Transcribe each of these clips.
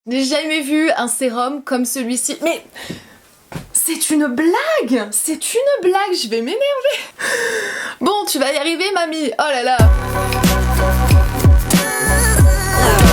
J'ai jamais vu un sérum comme celui-ci. Mais c'est une blague! C'est une blague, je vais m'énerver. Bon, tu vas y arriver, mamie. Oh là là.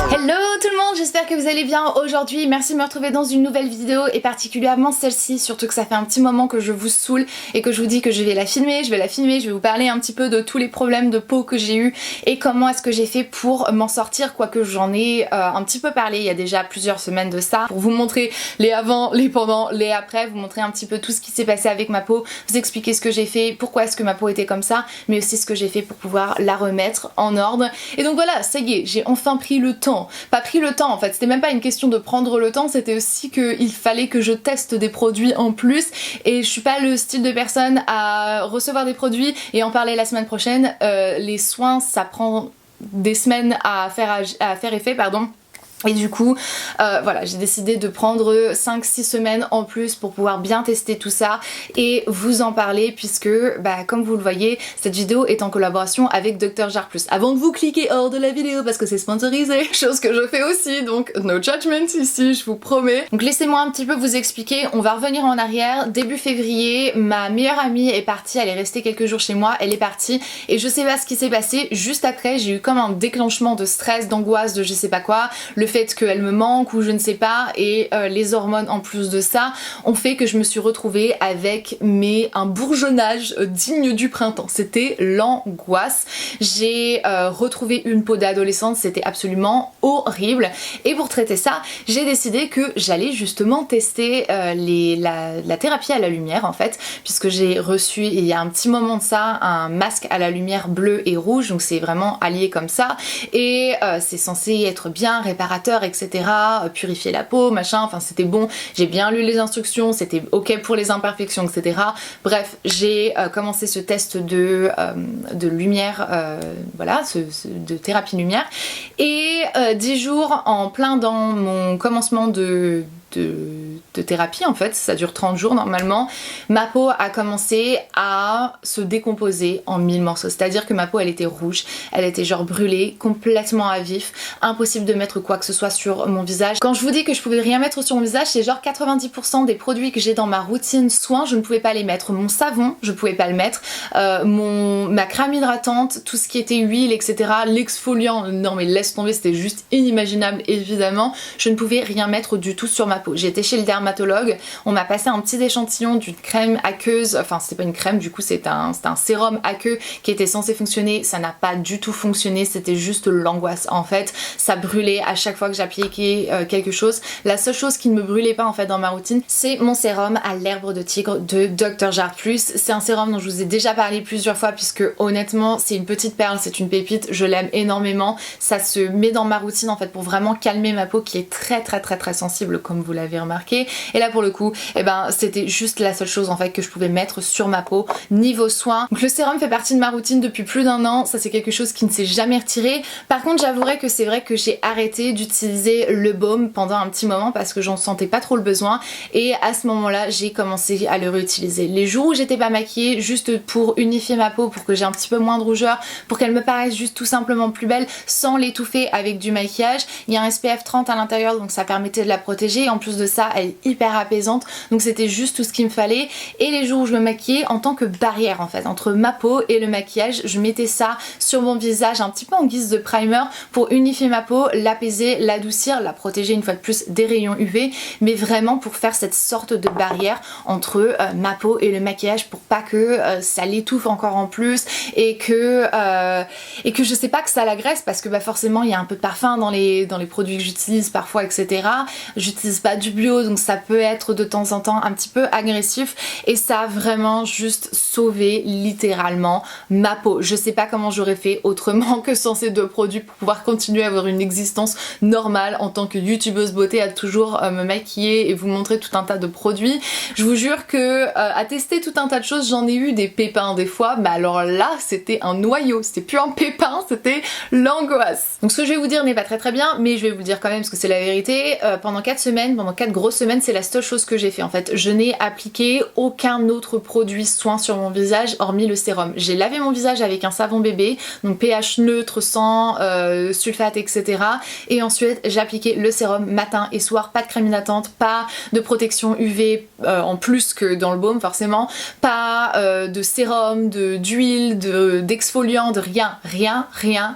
Hello tout le monde, j'espère que vous allez bien aujourd'hui. Merci de me retrouver dans une nouvelle vidéo et particulièrement celle-ci, surtout que ça fait un petit moment que je vous saoule et que je vous dis que je vais la filmer, je vais vous parler un petit peu de tous les problèmes de peau que j'ai eu et comment est-ce que j'ai fait pour m'en sortir, quoique j'en ai un petit peu parlé il y a déjà plusieurs semaines de ça, pour vous montrer les avant, les pendant, les après, vous montrer un petit peu tout ce qui s'est passé avec ma peau, vous expliquer ce que j'ai fait, pourquoi est-ce que ma peau était comme ça, mais aussi ce que j'ai fait pour pouvoir la remettre en ordre. Et donc voilà, ça y est, j'ai enfin pris le temps. Pas pris le temps en fait, c'était même pas une question de prendre le temps, c'était aussi qu'il fallait que je teste des produits en plus et je suis pas le style de personne à recevoir des produits et en parler la semaine prochaine. Les soins ça prend des semaines à faire effet, pardon. Et du coup, voilà, j'ai décidé de prendre 5-6 semaines en plus pour pouvoir bien tester tout ça et vous en parler puisque, comme vous le voyez, cette vidéo est en collaboration avec Dr Jart+. Avant de vous cliquer hors de la vidéo parce que c'est sponsorisé, chose que je fais aussi, donc no judgment ici, je vous promets. Donc laissez-moi un petit peu vous expliquer, on va revenir en arrière. Début février, ma meilleure amie est partie, elle est restée quelques jours chez moi, elle est partie et je sais pas ce qui s'est passé. Juste après, j'ai eu comme un déclenchement de stress, d'angoisse, de je sais pas quoi, le fait qu'elle me manque ou je ne sais pas, et les hormones en plus de ça ont fait que je me suis retrouvée avec un bourgeonnage digne du printemps. C'était l'angoisse. J'ai retrouvé une peau d'adolescente, c'était absolument horrible et pour traiter ça j'ai décidé que j'allais justement tester la thérapie à la lumière en fait, puisque j'ai reçu il y a un petit moment de ça un masque à la lumière bleue et rouge, donc c'est vraiment allié comme ça et c'est censé être bien réparateur etc, purifier la peau machin, enfin c'était bon, j'ai bien lu les instructions, c'était ok pour les imperfections etc. Bref, j'ai commencé ce test de lumière, voilà, de thérapie lumière et 10 jours en plein dans mon commencement de thérapie en fait, ça dure 30 jours normalement, ma peau a commencé à se décomposer en 1000 morceaux, c'est à dire que ma peau elle était rouge, elle était genre brûlée, complètement à vif, impossible de mettre quoi que ce soit sur mon visage. Quand je vous dis que je pouvais rien mettre sur mon visage, c'est genre 90% des produits que j'ai dans ma routine soins, je ne pouvais pas les mettre. Mon savon, je pouvais pas le mettre, ma crème hydratante, tout ce qui était huile etc, l'exfoliant, non mais laisse tomber, c'était juste inimaginable évidemment, je ne pouvais rien mettre du tout sur ma peau. J'ai été chez le dermatologue, on m'a passé un petit échantillon d'une crème aqueuse, enfin c'était pas une crème du coup, c'était un sérum aqueux qui était censé fonctionner, ça n'a pas du tout fonctionné, c'était juste l'angoisse en fait, ça brûlait à chaque fois que j'appliquais quelque chose. La seule chose qui ne me brûlait pas en fait dans ma routine, c'est mon sérum à l'herbe de tigre de Dr Jart+. C'est un sérum dont je vous ai déjà parlé plusieurs fois puisque honnêtement c'est une petite perle, c'est une pépite, je l'aime énormément, ça se met dans ma routine en fait pour vraiment calmer ma peau qui est très sensible comme vous l'avez remarqué, et là pour le coup c'était juste la seule chose en fait que je pouvais mettre sur ma peau niveau soin. Donc le sérum fait partie de ma routine depuis plus d'un an, ça c'est quelque chose qui ne s'est jamais retiré. Par contre j'avouerai que c'est vrai que j'ai arrêté d'utiliser le baume pendant un petit moment parce que j'en sentais pas trop le besoin et à ce moment là j'ai commencé à le réutiliser. Les jours où j'étais pas maquillée, juste pour unifier ma peau, pour que j'ai un petit peu moins de rougeur, pour qu'elle me paraisse juste tout simplement plus belle sans l'étouffer avec du maquillage. Il y a un SPF 30 à l'intérieur donc ça permettait de la protéger et en plus de ça elle est hyper apaisante, donc c'était juste tout ce qu'il me fallait. Et les jours où je me maquillais, en tant que barrière en fait entre ma peau et le maquillage, je mettais ça sur mon visage un petit peu en guise de primer pour unifier ma peau, l'apaiser, l'adoucir, la protéger une fois de plus des rayons UV, mais vraiment pour faire cette sorte de barrière entre ma peau et le maquillage pour pas que ça l'étouffe encore en plus et que je sais pas que ça l'agresse parce que forcément il y a un peu de parfum dans les produits que j'utilise parfois etc. J'utilise pas du bio donc ça peut être de temps en temps un petit peu agressif et ça a vraiment juste sauvé littéralement ma peau. Je sais pas comment j'aurais fait autrement que sans ces deux produits pour pouvoir continuer à avoir une existence normale en tant que youtubeuse beauté, à toujours me maquiller et vous montrer tout un tas de produits. Je vous jure que à tester tout un tas de choses, j'en ai eu des pépins des fois, mais alors là c'était un noyau, c'était plus un pépin, c'était l'angoisse. Donc ce que je vais vous dire n'est pas très bien, mais je vais vous le dire quand même parce que c'est la vérité. Pendant 4 semaines pendant 4 grosses semaines, c'est la seule chose que j'ai fait en fait. Je n'ai appliqué aucun autre produit soin sur mon visage hormis le sérum. J'ai lavé mon visage avec un savon bébé, donc pH neutre, sans sulfate, etc. Et ensuite j'ai appliqué le sérum matin et soir, pas de crème hydratante, pas de protection UV en plus que dans le baume forcément, pas de sérum, d'huile, d'exfoliant, de rien.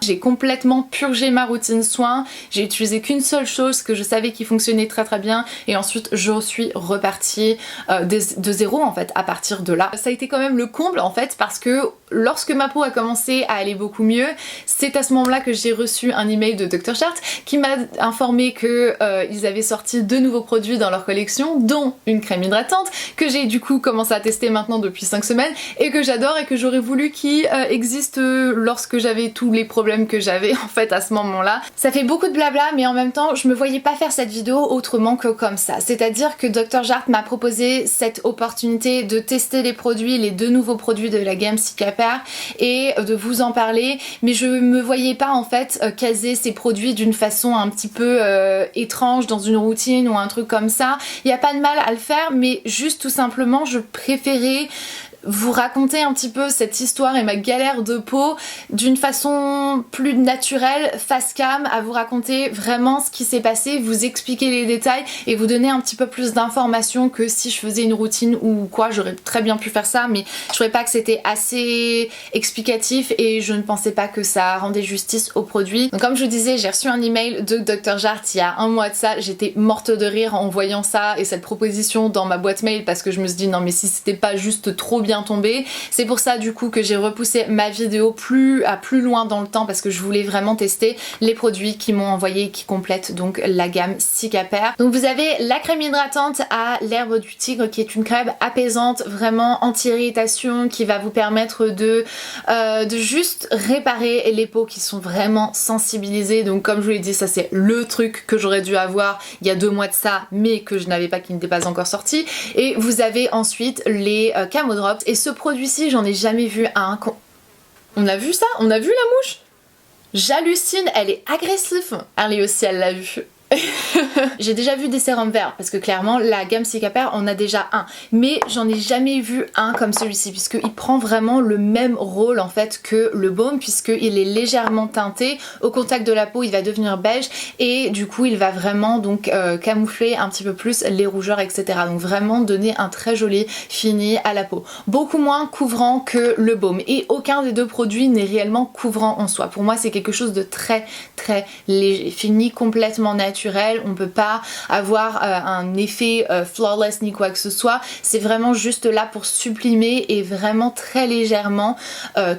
J'ai complètement purgé ma routine soin, j'ai utilisé qu'une seule chose que je savais qui fonctionnait très bien et ensuite je suis repartie de zéro en fait à partir de là. Ça a été quand même le comble en fait parce que lorsque ma peau a commencé à aller beaucoup mieux, c'est à ce moment-là que j'ai reçu un email de Dr. Jart qui m'a informé que ils avaient sorti 2 nouveaux produits dans leur collection, dont une crème hydratante que j'ai du coup commencé à tester maintenant depuis 5 semaines et que j'adore et que j'aurais voulu qui existe lorsque j'avais tous les problèmes que j'avais en fait à ce moment-là. Ça fait beaucoup de blabla mais en même temps je me voyais pas faire cette vidéo autrement que comme ça. C'est-à-dire que Dr. Jart m'a proposé cette opportunité de tester les produits, les 2 nouveaux produits de la gamme Cicapair et de vous en parler, mais je me voyais pas en fait caser ces produits d'une façon un petit peu étrange dans une routine ou un truc comme ça. Il n'y a pas de mal à le faire mais juste tout simplement je préférais vous raconter un petit peu cette histoire et ma galère de peau d'une façon plus naturelle, face cam, à vous raconter vraiment ce qui s'est passé, vous expliquer les détails et vous donner un petit peu plus d'informations que si je faisais une routine ou quoi. J'aurais très bien pu faire ça mais je trouvais pas que c'était assez explicatif et je ne pensais pas que ça rendait justice au produit. Donc comme je vous disais, j'ai reçu un email de Dr. Jart il y a un mois de ça, j'étais morte de rire en voyant ça et cette proposition dans ma boîte mail parce que je me suis dit non mais si c'était pas juste trop bien tombé. C'est pour ça du coup que j'ai repoussé ma vidéo plus loin dans le temps parce que je voulais vraiment tester les produits qui m'ont envoyé qui complètent donc la gamme Cicapair. Donc vous avez la crème hydratante à l'herbe du tigre qui est une crème apaisante, vraiment anti-irritation qui va vous permettre de juste réparer les peaux qui sont vraiment sensibilisées. Donc comme je vous l'ai dit, ça c'est le truc que j'aurais dû avoir il y a 2 mois de ça mais que je n'avais pas, qui n'était pas encore sorti. Et vous avez ensuite les Camo Drops. Et ce produit-ci, j'en ai jamais vu un. On a vu ça? On a vu la mouche? J'hallucine, elle est agressive. Allez aussi, elle l'a vu. J'ai déjà vu des sérums verts parce que clairement la gamme Cicapair on a déjà un, mais j'en ai jamais vu un comme celui-ci puisqu'il prend vraiment le même rôle en fait que le baume puisqu'il est légèrement teinté, au contact de la peau il va devenir beige et du coup il va vraiment donc camoufler un petit peu plus les rougeurs etc. Donc vraiment donner un très joli fini à la peau, beaucoup moins couvrant que le baume et aucun des 2 produits n'est réellement couvrant en soi. Pour moi c'est quelque chose de très léger, fini complètement naturel. On peut pas avoir un effet flawless ni quoi que ce soit, c'est vraiment juste là pour sublimer et vraiment très légèrement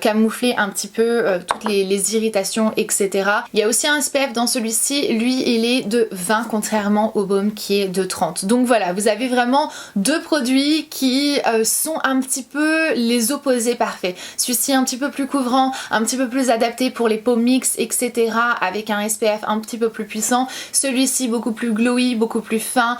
camoufler un petit peu toutes les irritations etc. Il y a aussi un SPF dans celui-ci, lui il est de 20 contrairement au baume qui est de 30. Donc voilà, vous avez vraiment 2 produits qui sont un petit peu les opposés parfaits. Celui-ci un petit peu plus couvrant, un petit peu plus adapté pour les peaux mixtes etc. avec un SPF un petit peu plus puissant. Celui-ci beaucoup plus glowy, beaucoup plus fin,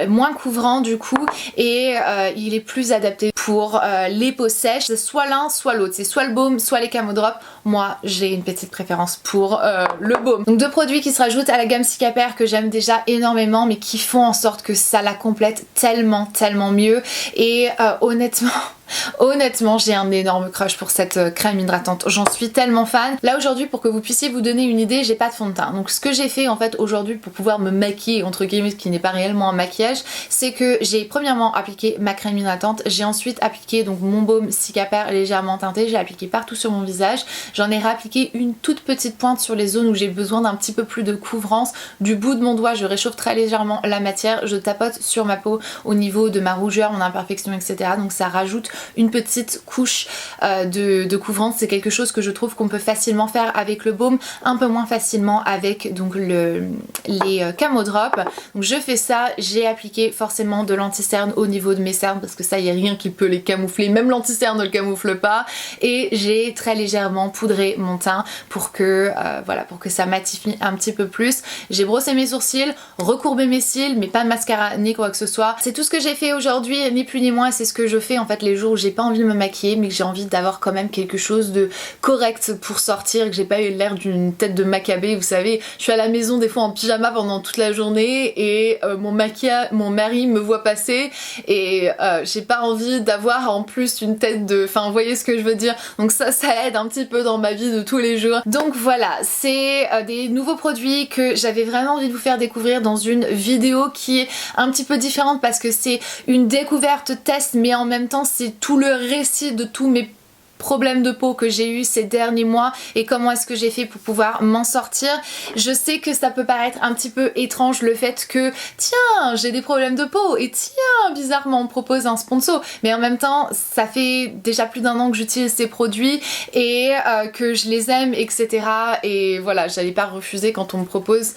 moins couvrant du coup et il est plus adapté pour les peaux sèches. C'est soit l'un soit l'autre, c'est soit le baume soit les Camo Drops. Moi j'ai une petite préférence pour le baume. Donc 2 produits qui se rajoutent à la gamme Cicapair que j'aime déjà énormément mais qui font en sorte que ça la complète tellement mieux et honnêtement j'ai un énorme crush pour cette crème hydratante, j'en suis tellement fan. Là aujourd'hui pour que vous puissiez vous donner une idée, j'ai pas de fond de teint donc ce que j'ai fait en fait aujourd'hui pour pouvoir me maquiller entre guillemets, ce qui n'est pas réellement un maquillage, c'est que j'ai premièrement appliqué ma crème hydratante, j'ai ensuite appliqué donc mon baume Cicapair légèrement teinté, j'ai appliqué partout sur mon visage, j'en ai réappliqué une toute petite pointe sur les zones où j'ai besoin d'un petit peu plus de couvrance. Du bout de mon doigt je réchauffe très légèrement la matière, je tapote sur ma peau au niveau de ma rougeur, mon imperfection etc. Donc ça rajoute une petite couche de couvrance. C'est quelque chose que je trouve qu'on peut facilement faire avec le baume, un peu moins facilement avec donc les Camo Drops. Donc je fais ça, j'ai appliqué forcément de l'anti-cerne au niveau de mes cernes parce que ça y a rien qui peut les camoufler, même l'anti-cerne ne le camoufle pas, et j'ai très légèrement poudré mon teint pour que voilà, pour que ça matifie un petit peu plus. J'ai brossé mes sourcils, recourbé mes cils mais pas de mascara ni quoi que ce soit. C'est tout ce que j'ai fait aujourd'hui, ni plus ni moins, c'est ce que je fais en fait les jours jours où j'ai pas envie de me maquiller mais que j'ai envie d'avoir quand même quelque chose de correct pour sortir, que j'ai pas eu l'air d'une tête de macabée. Vous savez, je suis à la maison des fois en pyjama pendant toute la journée et mon mari me voit passer et j'ai pas envie d'avoir en plus une tête de... Enfin, vous voyez ce que je veux dire? Donc ça aide un petit peu dans ma vie de tous les jours. Donc voilà, c'est des nouveaux produits que j'avais vraiment envie de vous faire découvrir dans une vidéo qui est un petit peu différente parce que c'est une découverte test, mais en même temps c'est tout le récit de tous mes problèmes de peau que j'ai eu ces derniers mois et comment est-ce que j'ai fait pour pouvoir m'en sortir. Je sais que ça peut paraître un petit peu étrange le fait que tiens, j'ai des problèmes de peau et tiens, bizarrement on me propose un sponsor, mais en même temps ça fait déjà plus d'un an que j'utilise ces produits et que je les aime, etc. Et voilà, j'allais pas refuser quand on me propose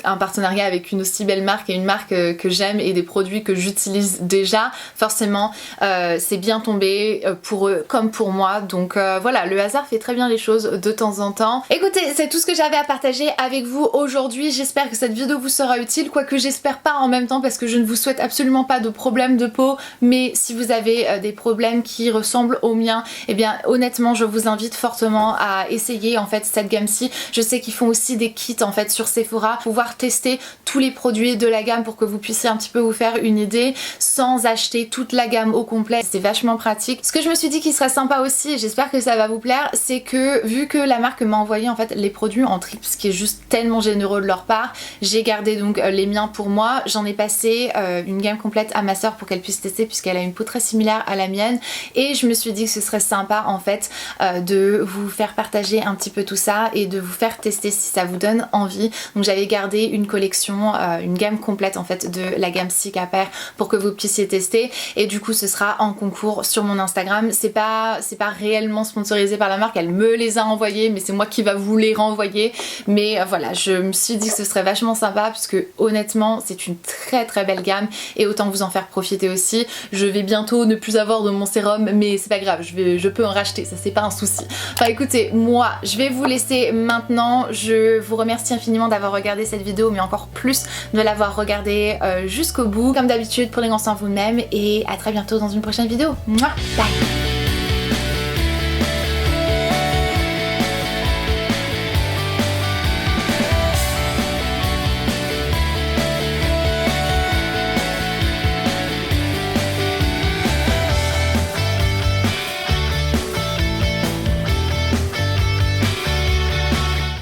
un partenariat avec une aussi belle marque et une marque que j'aime et des produits que j'utilise déjà. Forcément c'est bien tombé pour eux comme pour moi. Donc voilà, le hasard fait très bien les choses de temps en temps. Écoutez, c'est tout ce que j'avais à partager avec vous aujourd'hui. J'espère que cette vidéo vous sera utile, quoique j'espère pas en même temps parce que je ne vous souhaite absolument pas de problèmes de peau, mais si vous avez des problèmes qui ressemblent aux miens, eh bien honnêtement je vous invite fortement à essayer en fait cette gamme-ci. Je sais qu'ils font aussi des kits en fait sur Sephora, pouvoir tester tous les produits de la gamme pour que vous puissiez un petit peu vous faire une idée sans acheter toute la gamme au complet. C'est vachement pratique. Ce que je me suis dit qui serait sympa aussi, et j'espère que ça va vous plaire, c'est que vu que la marque m'a envoyé en fait les produits en triple, ce qui est juste tellement généreux de leur part, j'ai gardé donc les miens pour moi. J'en ai passé une gamme complète à ma soeur pour qu'elle puisse tester puisqu'elle a une peau très similaire à la mienne et je me suis dit que ce serait sympa en fait de vous faire partager un petit peu tout ça et de vous faire tester si ça vous donne envie. Donc j'avais gardé une collection, une gamme complète en fait de la gamme Cicapair pour que vous puissiez tester et du coup ce sera en concours sur mon Instagram. C'est pas réellement sponsorisé par la marque, elle me les a envoyés mais c'est moi qui va vous les renvoyer, mais voilà, je me suis dit que ce serait vachement sympa puisque honnêtement c'est une très belle gamme et autant vous en faire profiter aussi. Je vais bientôt ne plus avoir de mon sérum mais c'est pas grave, je peux en racheter, ça c'est pas un souci. Enfin écoutez, moi je vais vous laisser maintenant. Je vous remercie infiniment d'avoir regardé cette vidéo mais encore plus de l'avoir regardée jusqu'au bout. Comme d'habitude, prenez soin de vous-même et à très bientôt dans une prochaine vidéo. Mouah, bye.